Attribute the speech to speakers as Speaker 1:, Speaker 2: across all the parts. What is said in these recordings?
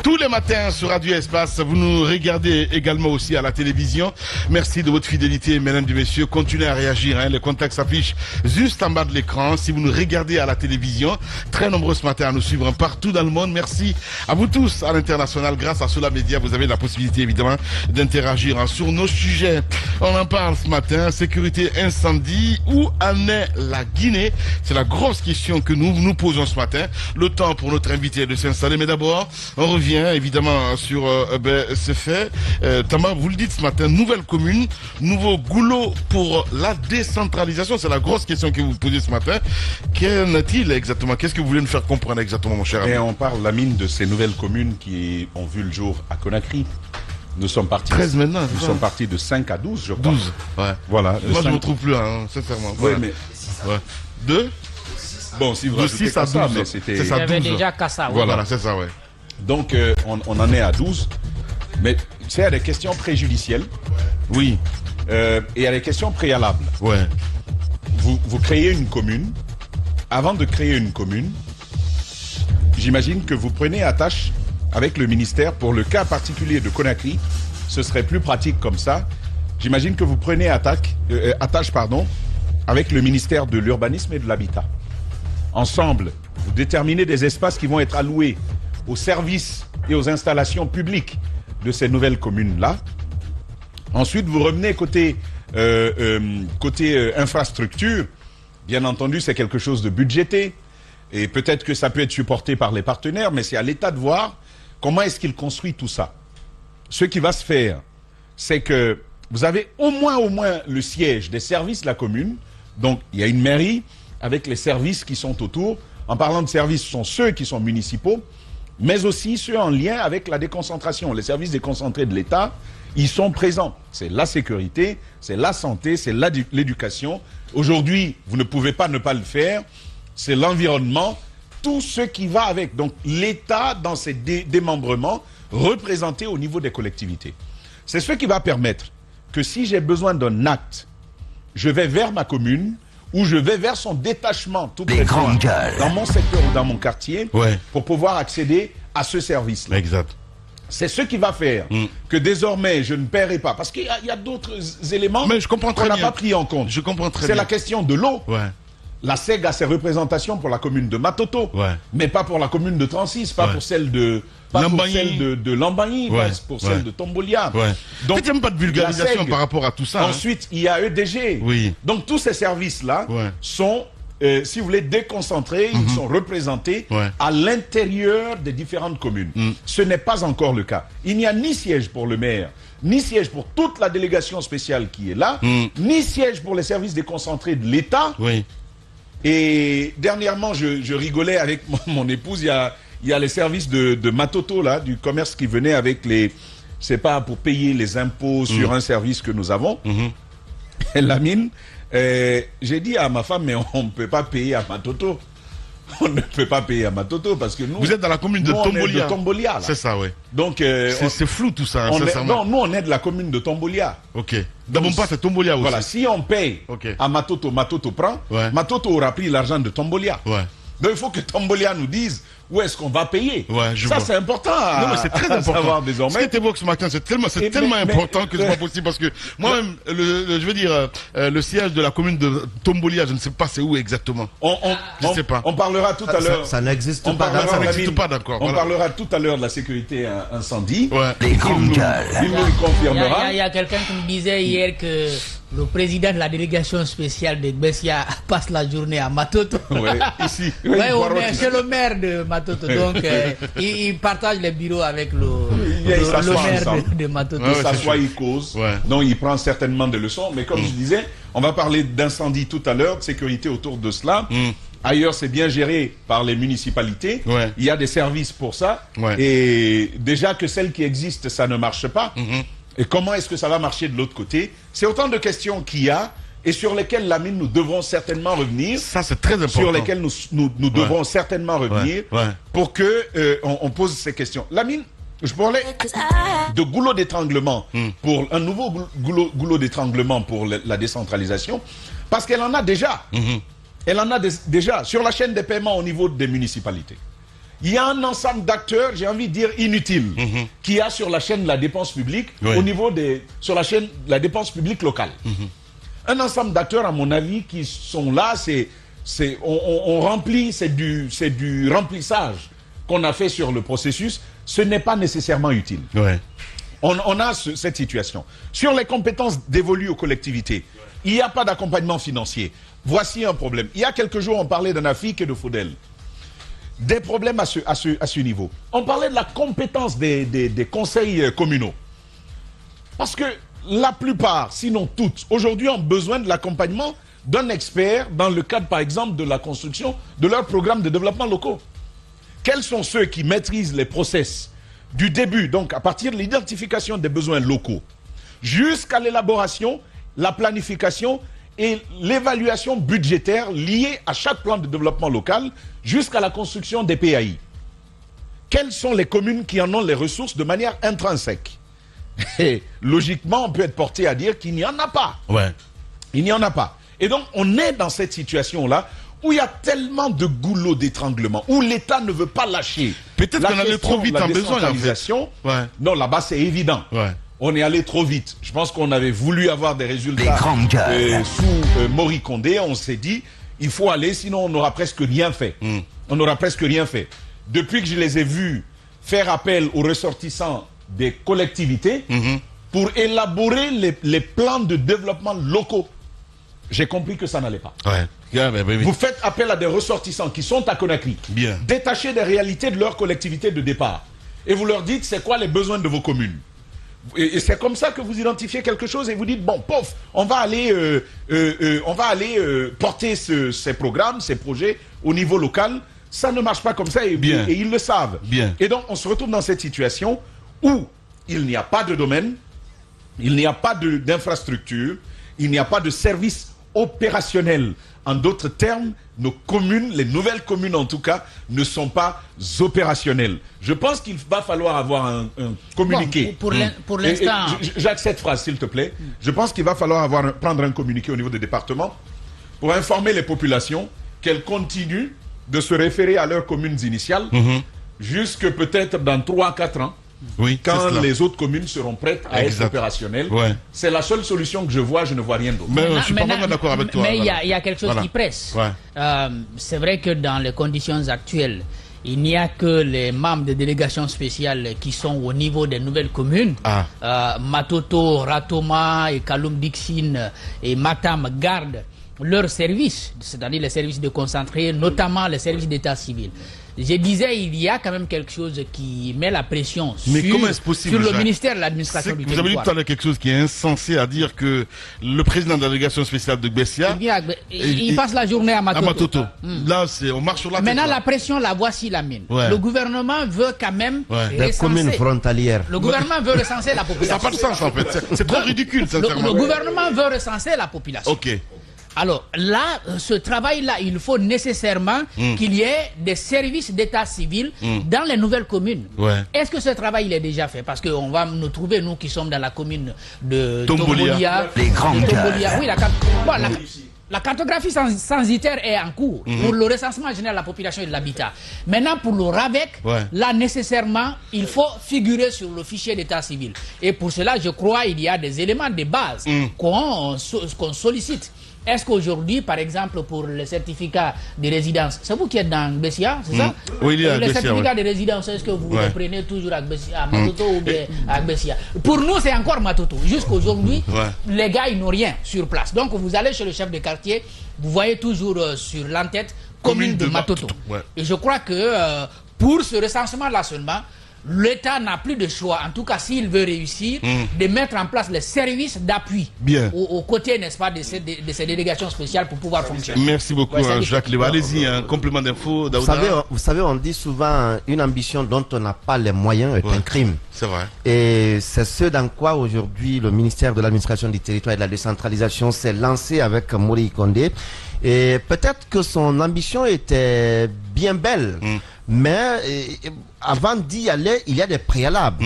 Speaker 1: Tous les matins sur Radio Espace, vous nous regardez également aussi à la télévision. Merci de votre fidélité, mesdames et messieurs. Continuez à réagir, hein. Les contacts s'affichent juste en bas de l'écran. Si vous nous regardez à la télévision, très nombreux ce matin à nous suivre partout dans le monde. Merci à vous tous à l'international. Grâce à Sola Média, vous avez la possibilité évidemment d'interagir, hein, sur nos sujets. On en parle ce matin, sécurité incendie. Où en est la Guinée? C'est la grosse question que nous nous posons ce matin. Le temps pour notre invité de s'installer. Mais d'abord, on revient évidemment sur ce fait. Tamba, vous le dites ce matin, nouvelle commune, nouveau goulot pour la décentralisation. C'est la grosse question que vous posez ce matin. Qu'en est-il exactement? Qu'est-ce que vous voulez nous faire comprendre exactement, mon cher ami?
Speaker 2: Et on parle, Lamine, de ces nouvelles communes qui ont vu le jour à Conakry. Nous sommes partis.
Speaker 1: 13 maintenant.
Speaker 2: Nous sommes partis de 5 à 12, je crois.
Speaker 1: 12, ouais.
Speaker 2: Voilà.
Speaker 1: Moi, je ne me trouve plus, hein, sincèrement.
Speaker 2: Oui,
Speaker 1: Voilà.
Speaker 2: mais.
Speaker 1: Ouais. De
Speaker 2: Bon, si vous
Speaker 1: de
Speaker 2: rajoutez
Speaker 1: 6 à 12.
Speaker 2: Kassa, mais c'était.
Speaker 1: C'est ça,
Speaker 3: Il y avait
Speaker 1: 12.
Speaker 3: déjà Kassa.
Speaker 1: Voilà, c'est ça, ouais.
Speaker 2: Donc, on en est à 12. Mais c'est il y a des questions préjudicielles.
Speaker 1: Oui.
Speaker 2: Et il y a des questions préalables.
Speaker 1: Ouais.
Speaker 2: Vous créez une commune. Avant de créer une commune, j'imagine que vous prenez attache avec le ministère. Pour le cas particulier de Conakry, ce serait plus pratique comme ça. J'imagine que vous prenez attache avec le ministère de l'Urbanisme et de l'Habitat. Ensemble, vous déterminez des espaces qui vont être alloués aux services et aux installations publiques de ces nouvelles communes-là. Ensuite, vous revenez côté infrastructure. Bien entendu, c'est quelque chose de budgété. Et peut-être que ça peut être supporté par les partenaires, mais c'est à l'État de voir comment est-ce qu'il construit tout ça. Ce qui va se faire, c'est que vous avez au moins le siège des services de la commune. Donc, il y a une mairie avec les services qui sont autour. En parlant de services, ce sont ceux qui sont municipaux, mais aussi ceux en lien avec la déconcentration. Les services déconcentrés de l'État, ils sont présents. C'est la sécurité, c'est la santé, c'est l'éducation. Aujourd'hui, vous ne pouvez pas ne pas le faire. C'est l'environnement, tout ce qui va avec. Donc, l'État, dans ses démembrements, représenté au niveau des collectivités. C'est ce qui va permettre que si j'ai besoin d'un acte, je vais vers ma commune ou je vais vers son détachement tout près de moi, dans mon secteur ou dans mon quartier,
Speaker 1: Ouais.
Speaker 2: pour pouvoir accéder à ce service-là.
Speaker 1: Exact.
Speaker 2: C'est ce qui va faire que désormais, je ne paierai pas. Parce qu'il y a d'autres éléments
Speaker 1: Mais je comprends très
Speaker 2: qu'on n'a
Speaker 1: bien.
Speaker 2: pas pris en compte.
Speaker 1: Je comprends très
Speaker 2: C'est
Speaker 1: bien.
Speaker 2: la question de l'eau.
Speaker 1: Ouais.
Speaker 2: La SEG a ses représentations pour la commune de Matoto,
Speaker 1: Ouais.
Speaker 2: mais pas pour la commune de Transis, pas
Speaker 1: Ouais.
Speaker 2: pour celle de Lambagny,
Speaker 1: Ouais.
Speaker 2: pas pour
Speaker 1: Ouais.
Speaker 2: celle de Tombolia.
Speaker 1: Ouais.
Speaker 2: Donc,
Speaker 1: En fait, il n'y a même pas de vulgarisation
Speaker 2: la SEG.
Speaker 1: par rapport à tout ça.
Speaker 2: Ensuite, il y a EDG.
Speaker 1: Oui.
Speaker 2: Donc tous ces services-là
Speaker 1: Ouais.
Speaker 2: sont, si vous voulez, déconcentrés, ils sont représentés
Speaker 1: Ouais.
Speaker 2: à l'intérieur des différentes communes. Ce n'est pas encore le cas. Il n'y a ni siège pour le maire, ni siège pour toute la délégation spéciale qui est là, ni siège pour les services déconcentrés de l'État.
Speaker 1: Oui.
Speaker 2: Et dernièrement, je rigolais avec mon épouse, il y a les services de Matoto, là, du commerce qui venaient avec les... C'est pas pour payer les impôts sur un service que nous avons. Et Lamine, j'ai dit à ma femme, mais on ne peut pas payer à Matoto. On ne peut pas payer à Matoto parce que nous...
Speaker 1: Vous êtes dans la commune de
Speaker 2: nous, on est
Speaker 1: Tombolia.
Speaker 2: de Tombolia, là.
Speaker 1: C'est ça, oui.
Speaker 2: Donc,
Speaker 1: C'est flou tout ça,
Speaker 2: on est,
Speaker 1: sincèrement.
Speaker 2: non, nous, on est de la commune de Tombolia.
Speaker 1: Ok. D'abord pas, c'est Tombolia aussi.
Speaker 2: Voilà, si on paye
Speaker 1: Ok.
Speaker 2: à Matoto, Matoto prend,
Speaker 1: Ouais.
Speaker 2: Matoto aura pris l'argent de Tombolia.
Speaker 1: Ouais.
Speaker 2: Donc il faut que Tombolia nous dise où est-ce qu'on va payer.
Speaker 1: Ouais, je
Speaker 2: ça
Speaker 1: vois.
Speaker 2: c'est important à,
Speaker 1: Non, mais c'est très
Speaker 2: à
Speaker 1: important.
Speaker 2: savoir
Speaker 1: Ce
Speaker 2: désormais.
Speaker 1: qui est évoqué ce matin, c'est tellement
Speaker 2: mais-
Speaker 1: important que c'est pas possible parce que moi-même, je veux dire, le siège de la commune de Tombolia, je ne sais pas c'est où exactement. Je sais pas.
Speaker 2: On parlera tout à l'heure.
Speaker 4: Ça n'existe
Speaker 2: On
Speaker 4: pas.
Speaker 2: parlera,
Speaker 1: ça n'existe
Speaker 2: Lamine,
Speaker 1: pas, d'accord,
Speaker 2: On
Speaker 1: voilà.
Speaker 2: parlera tout à l'heure de la sécurité incendie.
Speaker 1: Ouais.
Speaker 2: Il nous le confirmera.
Speaker 3: Il y a quelqu'un qui me disait hier que le président de la délégation spéciale de Bessia passe la journée à Matoto.
Speaker 2: Ouais, ici.
Speaker 3: Ouais,
Speaker 2: Poirot,
Speaker 3: c'est le maire de Matoto. Donc, il partage les bureaux avec le
Speaker 2: Ils s'assoient
Speaker 3: maire
Speaker 2: ensemble.
Speaker 3: de Matoto.
Speaker 1: Ouais,
Speaker 2: Il
Speaker 1: ouais,
Speaker 2: s'assoit,
Speaker 1: c'est
Speaker 2: il cause.
Speaker 1: Ouais.
Speaker 2: Donc il prend certainement des leçons. Mais comme je disais, on va parler d'incendie tout à l'heure, de sécurité autour de cela. Ailleurs, c'est bien géré par les municipalités.
Speaker 1: Ouais.
Speaker 2: Il y a des services pour ça.
Speaker 1: Ouais.
Speaker 2: Et déjà que celles qui existent, ça ne marche pas. Et comment est-ce que ça va marcher de l'autre côté? C'est autant de questions qu'il y a et sur lesquelles, Lamine, nous devrons certainement revenir.
Speaker 1: Ça, c'est très important.
Speaker 2: Sur lesquelles nous devrons certainement revenir
Speaker 1: Ouais.
Speaker 2: pour que on pose ces questions. Lamine, je parlais de goulot d'étranglement pour un nouveau goulot d'étranglement pour la décentralisation, parce qu'elle en a déjà. Elle en a déjà sur la chaîne des paiements au niveau des municipalités. il y a un ensemble d'acteurs, j'ai envie de dire inutiles, qui a sur la chaîne de la dépense publique, au niveau sur la chaîne de la dépense publique locale. Un ensemble d'acteurs, à mon avis, qui sont là, on remplit, c'est du remplissage qu'on a fait sur le processus. Ce n'est pas nécessairement utile.
Speaker 1: Ouais.
Speaker 2: On a cette situation. Sur les compétences dévolues aux collectivités, il n'y a pas d'accompagnement financier. Voici un problème. Il y a quelques jours, on parlait d'Anafik et de Faudel. Des problèmes à ce niveau. On parlait de la compétence des conseils communaux. Parce que la plupart, sinon toutes, aujourd'hui ont besoin de l'accompagnement d'un expert dans le cadre, par exemple, de la construction de leurs programmes de développement locaux. Quels sont ceux qui maîtrisent les process du début, donc à partir de l'identification des besoins locaux, jusqu'à l'élaboration, la planification et l'évaluation budgétaire liée à chaque plan de développement local, jusqu'à la construction des PAI. Quelles sont les communes qui en ont les ressources de manière intrinsèque? Et logiquement, on peut être porté à dire qu'il n'y en a pas.
Speaker 1: Ouais.
Speaker 2: Il n'y en a pas. Et donc, on est dans cette situation-là où il y a tellement de goulots d'étranglement, où l'État ne veut pas lâcher.
Speaker 1: Peut-être qu'on allait trop vite en besoin, en fait.
Speaker 2: Ouais. Non, là-bas, c'est évident.
Speaker 1: Ouais.
Speaker 2: On est allé trop vite. Je pense qu'on avait voulu avoir des résultats sous Mori Condé. On s'est dit, il faut aller, sinon on n'aura presque rien fait. On n'aura presque rien fait. Depuis que je les ai vus faire appel aux ressortissants des collectivités pour élaborer les plans de développement locaux, j'ai compris que ça n'allait pas.
Speaker 1: Ouais. Yeah, mais
Speaker 2: Vous faites appel à des ressortissants qui sont à Conakry,
Speaker 1: bien
Speaker 2: détachés des réalités de leur collectivité de départ. Et vous leur dites, c'est quoi les besoins de vos communes? Et c'est comme ça que vous identifiez quelque chose et vous dites, bon, pof, on va aller porter ces programmes, ces projets au niveau local. Ça ne marche pas comme ça et ils le savent.
Speaker 1: Bien.
Speaker 2: Et donc, on se retrouve dans cette situation où il n'y a pas de domaine, il n'y a pas d'infrastructure, il n'y a pas de service opérationnel. En d'autres termes, nos communes, les nouvelles communes en tout cas, ne sont pas opérationnelles. Je pense qu'il va falloir avoir un communiqué.
Speaker 3: Bon, pour l'instant...
Speaker 2: Jacques, cette phrase, s'il te plaît. Je pense qu'il va falloir prendre un communiqué au niveau des départements pour informer les populations qu'elles continuent de se référer à leurs communes initiales jusque peut-être dans 3 à 4 ans.
Speaker 1: Oui,
Speaker 2: quand les autres communes seront prêtes à être opérationnelles.
Speaker 1: Ouais.
Speaker 2: C'est la seule solution que je vois, je ne vois rien d'autre.
Speaker 1: Mais je suis pas vraiment d'accord avec toi.
Speaker 3: Mais il y a quelque chose qui presse.
Speaker 1: Ouais.
Speaker 3: C'est vrai que dans les conditions actuelles, il n'y a que les membres des délégations spéciales qui sont au niveau des nouvelles communes. Matoto, Ratoma et Kaloum Dixine et Matam gardent leurs services, c'est-à-dire les services de concentré, notamment les services d'état civil. Je disais, il y a quand même quelque chose qui met la pression sur le ministère de l'administration du territoire.
Speaker 1: Vous avez dit tout à l'heure quelque chose qui est insensé à dire que le président de la délégation spéciale de Gbessia...
Speaker 3: Il passe la journée à Matoto.
Speaker 1: Là, on marche sur la tête.
Speaker 3: Maintenant, la pression, la voici la mine. Ouais. Le gouvernement veut quand même
Speaker 4: des communes frontalières.
Speaker 3: Le gouvernement veut recenser la population.
Speaker 1: Ça n'a pas de sens, en fait. C'est trop ridicule, sincèrement.
Speaker 3: Le gouvernement veut recenser la population.
Speaker 1: OK.
Speaker 3: Alors là, ce travail-là, il faut nécessairement qu'il y ait des services d'état civil dans les nouvelles communes.
Speaker 1: Ouais.
Speaker 3: Est-ce que ce travail il est déjà fait? Parce qu'on va nous trouver, nous qui sommes dans la commune de Tombolia.
Speaker 4: Les grands
Speaker 3: Tombolia. Oui, la cartographie censitaire est en cours pour le recensement général de la population et de l'habitat. Maintenant, pour le RAVEC, là, nécessairement, il faut figurer sur le fichier d'état civil. Et pour cela, je crois qu'il y a des éléments de base qu'on sollicite. Est-ce qu'aujourd'hui, par exemple, pour les certificats de résidence, c'est vous qui êtes dans Gbessia, c'est ça?
Speaker 1: Oui, il y a
Speaker 3: les certificats de résidence, est-ce que vous les prenez toujours à Matoto ou bien à Gbessia? Pour nous, c'est encore Matoto. Jusqu'aujourd'hui, les gars, ils n'ont rien sur place. Donc, vous allez chez le chef de quartier, vous voyez toujours sur l'entête commune de Matoto. Et je crois que pour ce recensement-là seulement, l'État n'a plus de choix, en tout cas s'il veut réussir, de mettre en place les services d'appui aux côtés, n'est-ce pas, de ces délégations spéciales pour pouvoir fonctionner.
Speaker 1: Merci beaucoup, Jacques Léva. Allez-y, un complément d'info,
Speaker 4: Daouda. Vous savez, on dit souvent une ambition dont on n'a pas les moyens est un crime.
Speaker 1: C'est vrai.
Speaker 4: Et c'est ce dans quoi aujourd'hui le ministère de l'administration du territoire et de la décentralisation s'est lancé avec Mori Condé. Et peut-être que son ambition était bien belle. Mais avant d'y aller, il y a des préalables.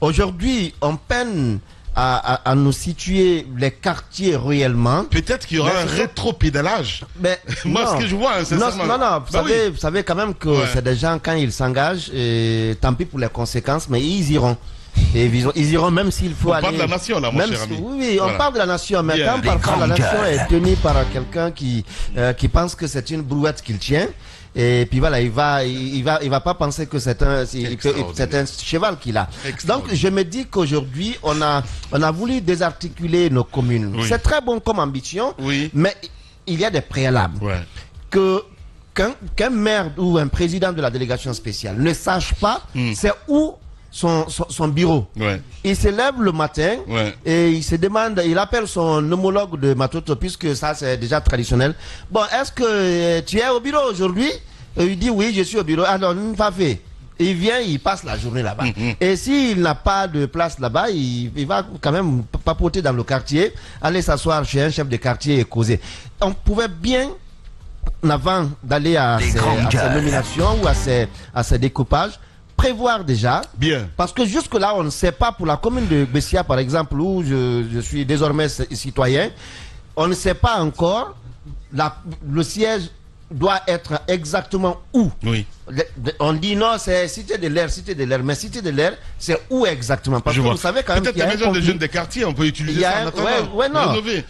Speaker 4: Aujourd'hui, on peine à nous situer les quartiers réellement.
Speaker 1: Peut-être qu'il y aura un rétro-pédalage.
Speaker 4: Mais
Speaker 1: Moi,
Speaker 4: non.
Speaker 1: ce que je vois, sincèrement.
Speaker 4: Non,
Speaker 1: Bah
Speaker 4: vous savez quand même que c'est des gens, quand ils s'engagent, tant pis pour les conséquences, mais ils iront. Et ils iront même s'il faut aller.
Speaker 1: On parle de la nation, là, mon cher ami.
Speaker 4: Oui, on
Speaker 1: Voilà.
Speaker 4: parle de la nation, mais
Speaker 1: Bien.
Speaker 4: quand parfois la nation est tenue par quelqu'un qui pense que c'est une brouette qu'il tient, et puis voilà, il va pas penser que c'est un cheval qu'il a. Donc je me dis qu'aujourd'hui on a voulu désarticuler nos communes.
Speaker 1: Oui.
Speaker 4: C'est très bon comme ambition,
Speaker 1: Oui.
Speaker 4: mais il y a des préalables.
Speaker 1: Ouais.
Speaker 4: Qu'un maire ou un président de la délégation spéciale ne sache pas c'est où son bureau.
Speaker 1: Ouais.
Speaker 4: Il se lève le matin et il se demande, il appelle son homologue de Matoto, puisque ça c'est déjà traditionnel. Bon, est-ce que tu es au bureau aujourd'hui? Il dit oui, je suis au bureau. Alors, pas fait. Il vient, il passe la journée là-bas. Et s'il n'a pas de place là-bas, il va quand même papoter dans le quartier, aller s'asseoir chez un chef de quartier et causer. On pouvait bien, avant d'aller à ces nominations ou à ces découpages, prévoir déjà.
Speaker 1: Bien.
Speaker 4: Parce que jusque-là, on ne sait pas, pour la commune de Bessia, par exemple, où je suis désormais citoyen, on ne sait pas encore le siège doit être exactement où.
Speaker 1: Oui.
Speaker 4: On dit non, c'est Cité de l'Air, mais Cité de l'Air, c'est où exactement? Parce que vous savez quand même
Speaker 1: peut-être
Speaker 4: qu'il y a
Speaker 1: la maison des jeunes des quartiers, on peut utiliser ça en attendant.
Speaker 4: non.
Speaker 1: Rénover.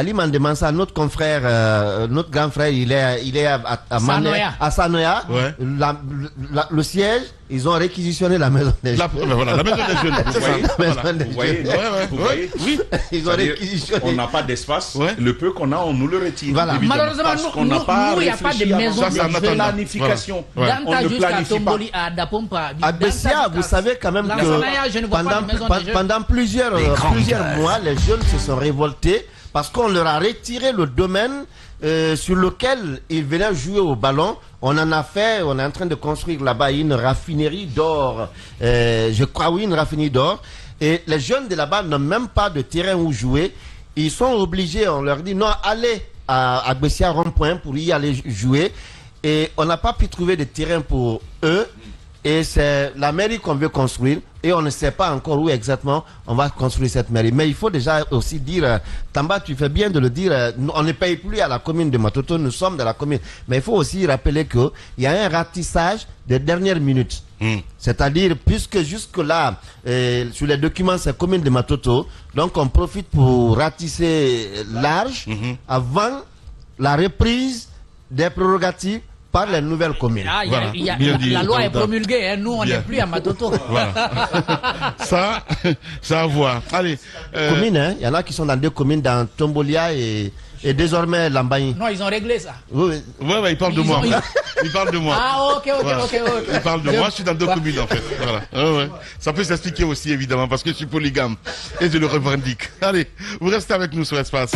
Speaker 4: Ali Mandé Mansa, notre confrère, notre grand frère, il est à Sanoya.
Speaker 1: Ouais.
Speaker 4: Le siège, ils ont réquisitionné la maison des jeunes.
Speaker 1: Voilà, la maison des jeunes. C'est ça.
Speaker 2: Vous voyez,
Speaker 1: Oui.
Speaker 4: Ils ont réquisitionné.
Speaker 2: On n'a pas d'espace. Le peu qu'on a, on nous le retire.
Speaker 4: Voilà.
Speaker 3: Malheureusement,
Speaker 2: nous, il n'y a pas
Speaker 3: de maison
Speaker 2: de planification.
Speaker 3: Dans
Speaker 2: On ne
Speaker 3: jusqu'à
Speaker 2: planifie pas.
Speaker 3: Tomboli, à Dapompa.
Speaker 4: À Bessia, vous savez quand même que pendant plusieurs mois, les jeunes se sont révoltés parce qu'on leur a retiré le domaine sur lequel ils venaient jouer au ballon. On est en train de construire là-bas une raffinerie d'or. Je crois, oui, une raffinerie d'or. Et les jeunes de là-bas n'ont même pas de terrain où jouer. Ils sont obligés, on leur dit non, allez à Bessia Rond-Point pour y aller jouer. Et on n'a pas pu trouver de terrain pour eux. Et c'est la mairie qu'on veut construire. Et on ne sait pas encore où exactement on va construire cette mairie. Mais il faut déjà aussi dire, Tamba, tu fais bien de le dire, on ne paye plus à la commune de Matoto, nous sommes dans la commune. Mais il faut aussi rappeler qu'il y a un ratissage des dernières minutes. C'est-à-dire, puisque jusque-là, sur les documents, c'est commune de Matoto, donc on profite pour ratisser large avant la reprise des prérogatives par les nouvelles communes.
Speaker 3: La loi est promulguée, hein. Nous on n'est plus à Matoto.
Speaker 1: Voilà. ça à voir. Allez.
Speaker 4: Communes, hein. Il y en a qui sont dans 2 communes, dans Tombolia et désormais Lambaye.
Speaker 3: Non, ils ont réglé ça.
Speaker 1: Oui, il parle de moi. Il parle de moi.
Speaker 3: Ah, ok.
Speaker 1: Il parle de moi, je suis dans 2 communes en fait. Voilà. Ça peut s'expliquer aussi évidemment parce que je suis polygame et je le revendique. Allez, vous restez avec nous sur Espace.